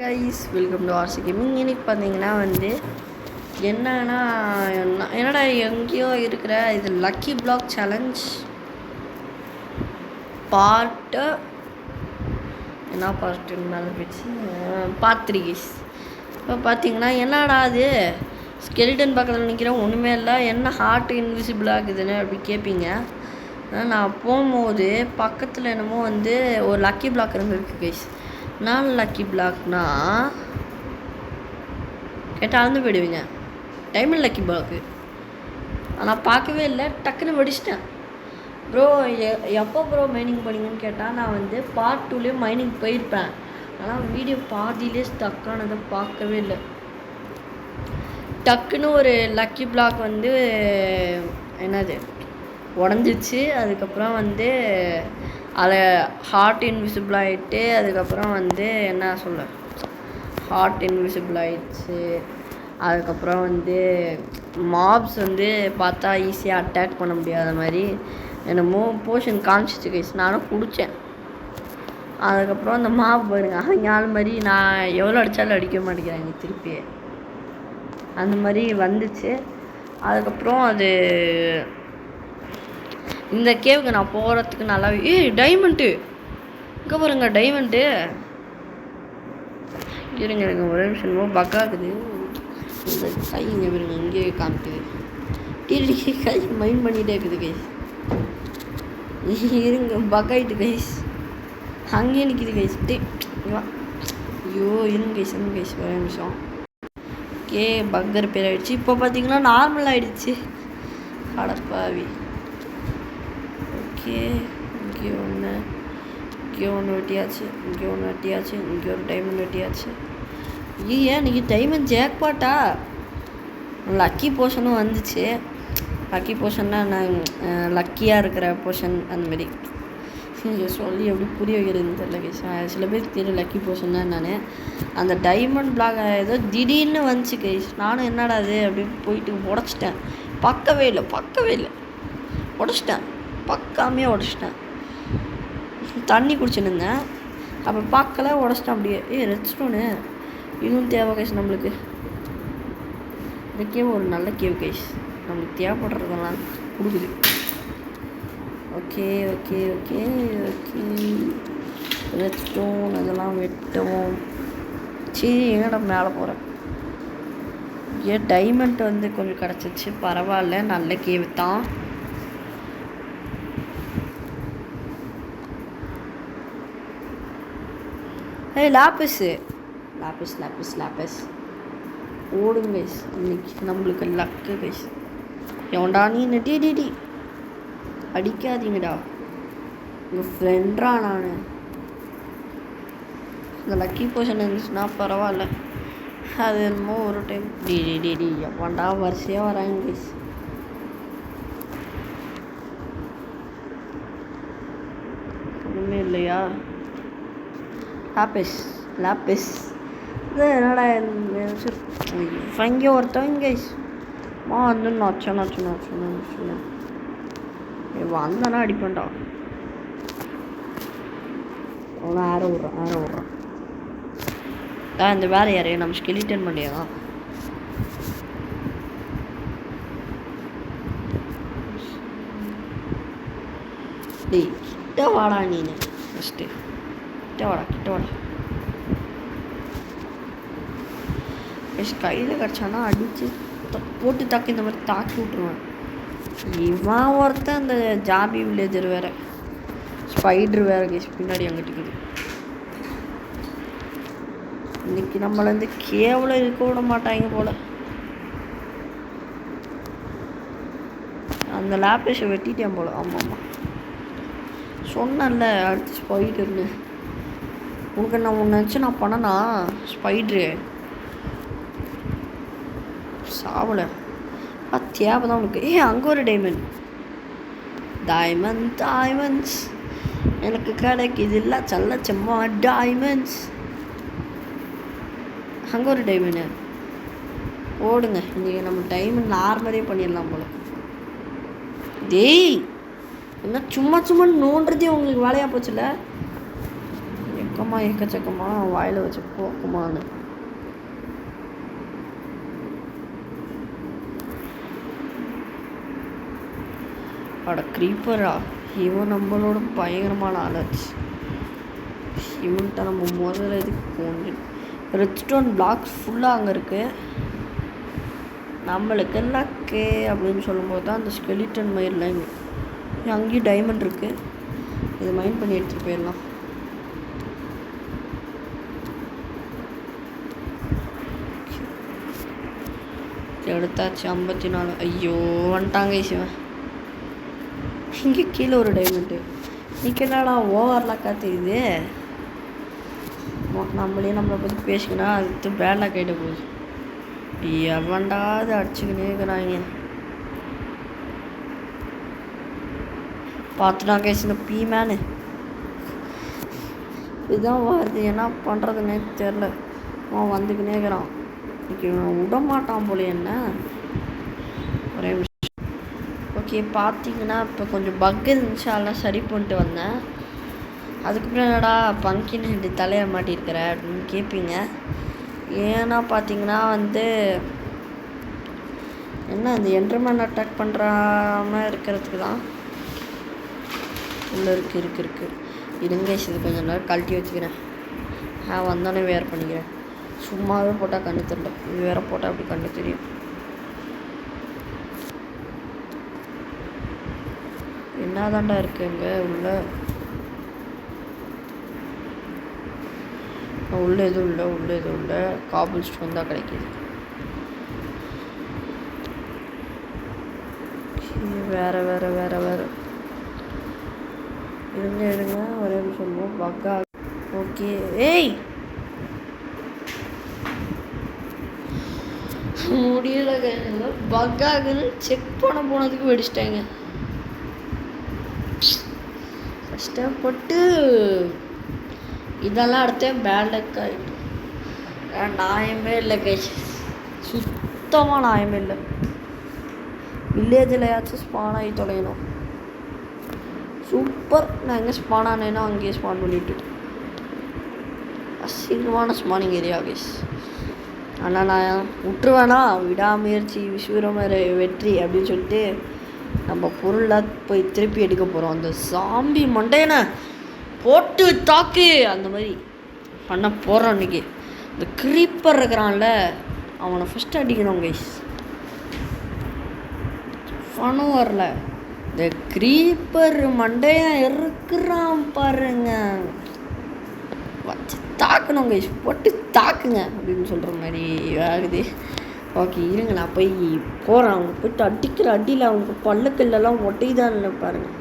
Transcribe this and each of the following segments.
Guys welcome to RC gaming. இன்னைக்கு பார்த்தீங்கன்னா என்னடா எங்கேயோ இருக்கிற இது லக்கி பிளாக் சேலஞ்ச் பார்ட்டு என்ன பார்ட்டுன்னு மேலே போயிடுச்சு பார்ட் 3 கைஸ். இப்போ பார்த்தீங்கன்னா என்னடா அது ஸ்கெலிட்டன் பக்கத்தில் நிற்கிறேன், ஒன்றுமே இல்லை, என்ன ஹார்ட் இன்விசிபிள் ஆகுதுன்னு அப்படி கேட்பீங்க. நான் போகும்போது பக்கத்தில் என்னமோ ஒரு லக்கி பிளாக் இருந்துருக்கு கைஸ். நான் லக்கி பிளாக்னா கேட்டால் அளந்து போயிடுவீங்க. டைமண்ட் லக்கி பிளாக்கு ஆனால் பார்க்கவே இல்லை, டக்குன்னு வெடிச்சிட்டேன். ப்ரோ எப்போ ப்ரோ மைனிங் பண்ணிங்கன்னு கேட்டால் நான் பார்ட் 2லேயே மைனிங் போயிருப்பேன், ஆனால் வீடியோ பாதியிலே ஸ்டக்கானதை பார்க்கவே இல்லை. டக்குன்னு ஒரு லக்கி பிளாக் என்னது உடஞ்சிச்சு. அதுக்கப்புறம் அதில் ஹார்ட் இன்விசிபிள் ஆகிட்டு, அதுக்கப்புறம் என்ன சொல்ல ஹார்ட் இன்விசிபிள் ஆகிடுச்சு. அதுக்கப்புறம் மாப்ஸ் பார்த்தா ஈஸியாக அட்டாக் பண்ண முடியாத மாதிரி என்னமோ போர்ஷன் காமிச்சிச்சு கைஸ். நானும் குடித்தேன். அதுக்கப்புறம் அந்த மாப் பாருங்க, அவங்க ஆள் மாதிரி நான் எவ்வளோ அடித்தாலும் அடிக்க மாட்டேங்கிறாங்க திருப்பி, அந்த மாதிரி வந்துச்சு. அதுக்கப்புறம் இந்த கேவுக்கு நான் போகிறதுக்கு நல்லா டைமண்ட்டு இங்கே பாருங்க, டைமண்ட்டு இருங்க இருங்க ஒரே நிமிஷம் பக்காகுது. இந்த கை இங்கே பாருங்க, இங்கே காமிக்குது, கை மைண்ட் பண்ணிகிட்டே இருக்குது கைஸ். இருங்க பக்காயிட்டு கைஸ், அங்கேயே நிற்கிது கைஸ். ஐயோ இருங்க கைஸ், இருங்க கைஸ் ஒரே நிமிஷம். ஓகே பக்கர் பேர் ஆகிடுச்சு. இப்போ பார்த்தீங்கன்னா நார்மல் ஆகிடுச்சு. கடற்பாவி. ஓகே இங்கே ஒன்று வெட்டியாச்சு, இங்கே ஒன்று வெட்டியாச்சு, இங்கே ஒரு டைமண்ட் வெட்டியாச்சு. ஏன் நீங்கள் டைமண்ட் ஜாக்பாட்டா? லக்கி போர்ஷனும் வந்துச்சு. லக்கி போர்ஷன்னா நான் லக்கியாக இருக்கிற போர்ஷன் அந்தமாரி சொல்லி எப்படி புரிய வைக்கிறதுன்னு தெரியல கைஸ். சில பேருக்கு தெரியும் லக்கி போர்ஷன்னா நான் அந்த டைமண்ட் பிளாக் ஏதோ திடீர்னு வந்துச்சு கைஸ். நானும் என்னடா அது அப்படின்னு போயிட்டு உடச்சிட்டேன். பக்கவே இல்லை உடச்சிட்டேன், பக்காமே உடச்சிட்டேன். தண்ணி குடிச்சுனுங்க, அப்போ பார்க்கல உடச்சிட்டேன் அப்படியே. ரெட் ஸ்டோனு இதுவும் தேவை கைஸ் நம்மளுக்கு. இந்த கேவ் ஒரு நல்ல கேவ் கைஸ், நம்மளுக்கு தேவைப்படுறதெல்லாம் கொடுக்குது. Okay okay okay okay red stone அதெல்லாம் வெட்டவும். சரி என்னடா மேலே போகிறேன். டைமண்ட் கொஞ்சம் கிடச்சிச்சு, பரவாயில்ல, நல்ல கேவ் தான். லாப்பிஸ் ஓடுங்க கைஸ். இன்னைக்கு நம்மளுக்கு லக்கு கைஸ். எவன்டா நீ டி அடிக்காதீங்கடா, உங்கள் ஃப்ரெண்டா நான். இந்த லக்கி போர்ஷன் இருந்துச்சுன்னா பரவாயில்ல. அது என்னமோ ஒரு டைம் டி எவன்டா வரிசையாக வராங்க கைஸ். ஒன்றுமே இல்லையா? லாப்பிஸ் இது என்னடா இங்கே ஒருத்தவங்க கைஸ் நொச்சேன் வந்தானா அடிப்பேன்டா. அவன் ஆற விட்றான். இந்த வேலை யாரையும் நம்ம ஸ்கெலிட்டன் பண்ணியா? டேய் கிட்ட வாடா நீனு, ஃபஸ்ட்டு கிட்ட வாடா. கையில் கிடச்சானா அடித்து போட்டு இந்த மாதிரி தாக்கி விட்ருவேன். இவன் ஒருத்தன் அந்த ஜாபி வில்லேஜர் வேறு, ஸ்பைட்ரு வேறு கேஸ் பின்னாடி அங்கிட்டுக்குது. இன்னைக்கு நம்மள கேவலம் இருக்க விட மாட்டாங்க போல். அந்த லேப்டேஷை வெட்டிட்டேன் போல். ஆமாம் சொன்னேன்ல அடுத்து ஸ்பைடர்னு. உங்களுக்கு நான் ஒன்று நினச்சி நான் பண்ணனா ஸ்பைட்ரு சாவலை தேவை தான் உனக்கு. அங்கே ஒரு டைமண்ட்ஸ் எனக்கு கிடைக்குது இல்லை சல்லச்சம்மா டைமண்ட்ஸ். அங்கே ஒரு டைமண்டு ஓடுங்க. இன்றைக்கி நம்ம டைமண்ட் நார்மலே பண்ணிடலாம் போல். டேய் என்ன சும்மா நோண்டுறதே உங்களுக்கு வேலையாக போச்சுல்ல. எக்கச்சக்கமாக வாயில் வச்சு போக்குமான்னு. அட க்ரீப்பரா, இவன் நம்மளோட பயங்கரமான ஆளாச்சு. இவன்கிட்ட நம்ம முதல்ல இதுக்கு போகணும். ரெட்ஸ்டோன் பிளாக்ஸ் ஃபுல்லாக அங்கே இருக்குது. நம்மளுக்கு லக்கு அப்படின்னு சொல்லும்போது தான் அந்த ஸ்கெலிட்டன் மயிரில் அங்கேயும் டைமண்ட் இருக்குது. இது மைண்ட் பண்ணி எடுத்துகிட்டு போயிடலாம். எடுத்தாச்சு 54. ஐயோ வந்துட்டாங்க சிவன். இங்கே கீழே ஒரு டைமண்டு. இன்றைக்கி என்னடா ஓவர்லாம் காத்துக்குது. நம்மளை பற்றி பேசிக்கினா அது பேடாக கேட்ட போகுது. எவன்டாவது அடிச்சுக்கினே இருக்கிறாங்க. பார்த்துட்டாங்க இந்த பீமேனு இதுதான் வருது. என்ன பண்ணுறதுன்னே தெரில. அவன் வந்துக்கினே இருக்கிறான். இன்னைக்கு விட மாட்டான் போல என்ன. ஒரே விஷயம். ஓகே பார்த்தீங்கன்னா இப்போ கொஞ்சம் பக் இருந்துச்சு, அதெல்லாம் சரி பண்ணிட்டு வந்தேன். அதுக்கப்புறம் என்னடா பங்கின் ஹெட்டு தலையை மாட்டியிருக்கிற அப்படின்னு கேட்பீங்க. ஏன்னா பார்த்தீங்கன்னா என்ன இந்த என்ட்ரமேன் அட்டாக் பண்ணுறாம இருக்கிறதுக்கு தான். உள்ளே இருக்கு இருங்க. இது கொஞ்சம் நேரம் கழட்டி வச்சுக்கிறேன். வந்தோடனே வேறு பண்ணிக்கிறேன். சும்மாவே போட்டால் கண்ணு தெரியல, இது வேறு போட்டால் அப்படி கண்ணு தெரியும். என்னதாண்டா இருக்கு அங்கே உள்ள எதுவும் இல்லை. காபிள் ஸ்டோன் தான் கிடைக்கிது. வேற இருங்க ஒரே சொல்லுவோம். பக்கா ஓகே. ஏய் முடியல. பக்காகுன்னு செக் பண்ண போனதுக்கு வெடிச்சிட்டாங்க. கஷ்டப்பட்டு இதெல்லாம் அடுத்தேன் பேலக் ஆகிட்டு. நியாயமே இல்லை கை, சுத்தமாக நியாயமே இல்லை. வில்லேஜில் ஸ்பான் ஆகி தொலையணும். சூப்பர். நான் எங்கே ஸ்பான் ஆனேன்னா அங்கேயே ஸ்பான் பண்ணிவிட்டு அசிங்கமான ஸ்பானிங் ஏரியா கைஸ். ஆனால் நான் விட்டுருவேனா, விடாமுயற்சி விஸ்வரமர் வெற்றி அப்படின்னு சொல்லிட்டு நம்ம பொருளாக போய் திருப்பி எடுக்க போகிறோம். அந்த சாம்பி மண்டையனை போட்டு தாக்கு அந்த மாதிரி பண்ண போகிறோம் இன்றைக்கி. இந்த க்ரீப்பர் இருக்கிறான்ல, அவனை ஃபஸ்ட்டு அடிக்கணும் கைஸ். ஃபனும் வரல. இந்த க்ரீப்பர் மண்டையன் இருக்கிறான் பாருங்க, வச்சு தாக்கணும் கைஸ், போட்டு தாக்குங்க அப்படின்னு சொல்கிற மாதிரி ஆகுது. ஓகே இருங்க, நான் போய் போகிறேன். அவங்க போய்ட்டு அடிக்கிற அடியில் அவங்க பல்லுக்கல்லாம் ஒட்டைதான் இல்லை பாருங்கள்.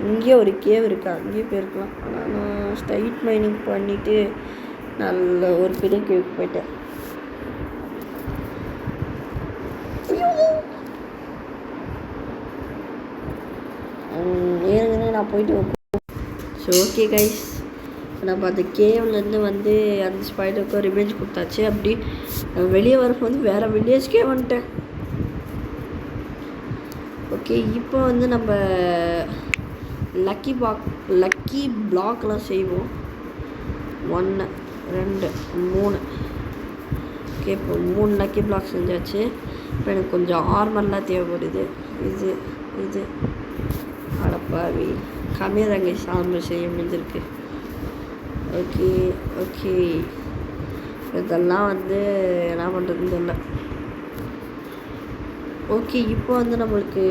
இங்கேயே ஒரு கேவ் இருக்கா, அங்கேயே போயிருக்கலாம். ஆனால் நான் ஸ்ட்ரைட் மைனிங் பண்ணிவிட்டு நல்ல ஒரு பெரிய கேவுக்கு போயிட்டேன். ஏற்கனவே நான் போயிட்டு. ஸோ ஓகே கைஸ், நம்ம அந்த கேவ்லேருந்து அந்த ஸ்பைடருக்கு ரிவெஞ்ச் கொடுத்தாச்சு. அப்படி வெளியே வரும்போது வேறு வில்லேஜ்க்கே வந்துட்டேன். ஓகே இப்போ நம்ம லக்கி பிளாக்லாம் செய்வோம். 1 2 3. ஓகே இப்போ 3 லக்கி பிளாக் செஞ்சாச்சு. இப்போ எனக்கு கொஞ்சம் ஆர்மர்லாம் தேவைப்படுது. இது அடப்பாவி கம்மியாக தாங்க ஆர்மர் செய்ய முடிஞ்சிருக்கு. ஓகே இதெல்லாம் என்ன பண்ணுறதுன்னு தெரியல. ஓகே இப்போ நம்மளுக்கு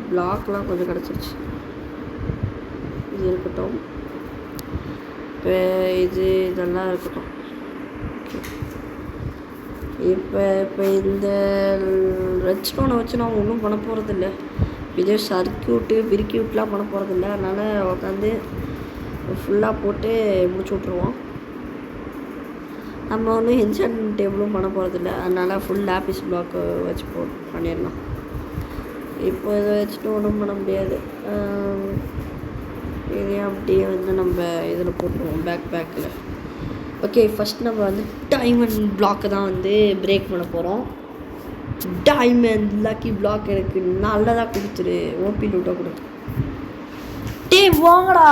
பிளாக்லாம் கொஞ்சம் கிடச்சிருச்சு. இது இருக்கட்டும். இப்போ இதெல்லாம் இருக்கட்டும். ஓகே இப்போ இந்த ரெட் ஸ்டோனை வச்சு நான் ஒன்றும் பண்ண போகிறதில்ல. இதே பிரிக்யூட்லாம் பண்ண போகிறதில்ல. அதனால் உட்காந்து ஃபுல்லாக போட்டு முடிச்சு விட்ருவோம். நம்ம ஒன்றும் ஹென்சன் டேபிளும் பண்ண போகிறதில்ல. அதனால் ஃபுல் லேபிஸ் பிளாக் வச்சு பண்ணிடலாம். இப்போ இதை வச்சுட்டு ஒன்றும் பண்ண முடியாது. இதே அப்படியே நம்ம இதில் போட்டுருவோம் பேக்கில். ஓகே ஃபஸ்ட் நம்ம டைமண்ட் பிளாக்கை தான் பிரேக் பண்ண போகிறோம். டைமண்ட் லக்கி பிளாக் எனக்கு நல்லதாக கொடுத்துரு. ஓபி லூட்டாக கொடு. டேய் வாங்கடா.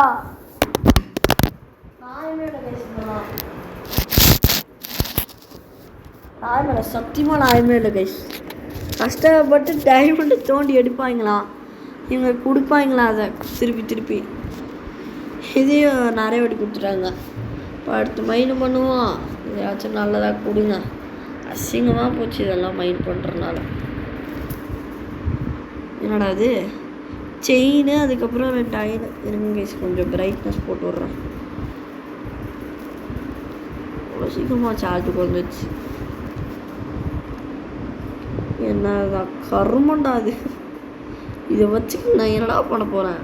நாயமே இல்லை கைஸ், இதெல்லாம் நாயமே இல்லை, சத்தியமாக நாயமே இல்லை கைஸ். கஷ்டப்பட்டு டைமண்ட் தோண்டி எடுப்பாங்களாம், இவங்க கொடுப்பாங்களா அதை திருப்பி திருப்பி. இதையும் நிறைய வாட்டி கொடுத்துட்டாங்க. இப்போ அடுத்து மைண்ட் பண்ணுவோம். எதாச்சும் நல்லதாக கொடுங்க. அசிங்கமாக போச்சு இதெல்லாம் மைண்ட் பண்ணுறதுனால. என்னடா அது செயின், அதுக்கப்புறம் 2 அயன் இருங்க கைஸ், கொஞ்சம் பிரைட்னஸ் போட்டு விட்றேன். அவ்வளோ சீக்கிரமாக சார்ஜ் குறைஞ்சிச்சு. என்ன கருமண்டா அது. இதை வச்சு நான் என்னடா பண்ண போகிறேன்?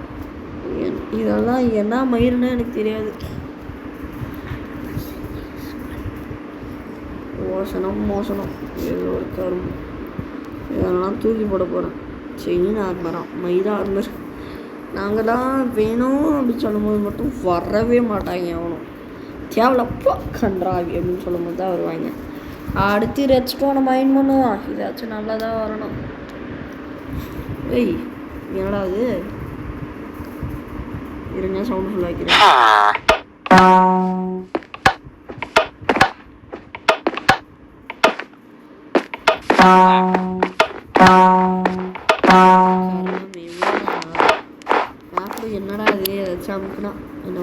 இதெல்லாம் என்ன மயிருன்னு எனக்கு தெரியாது. மோசனம் ஏதோ ஒரு கரும்பு. இதெல்லாம் தூக்கி போட போகிறேன். செயின் ஆர்மரம், மயிர் ஆர்மர். நாங்கள் தான் வேணும் அப்படின்னு சொல்லும் போது மட்டும் வரவே மாட்டாங்க. அவனும் தேவையில்லப்பா கன்றாவி அப்படின்னு சொல்லும் போது தான் வருவாங்க. அடுத்து ரெட்ஸ்டோனை மைண்ட் பண்ணுவான். இதாச்சும் நல்லா தான் வரணும். ஏய் என்னடா அது, இருங்க சவுண்ட் ஃபுல் ஆக்கிறேன். என்னடா அது ஏதாச்சும் அமுக்குனா என்ன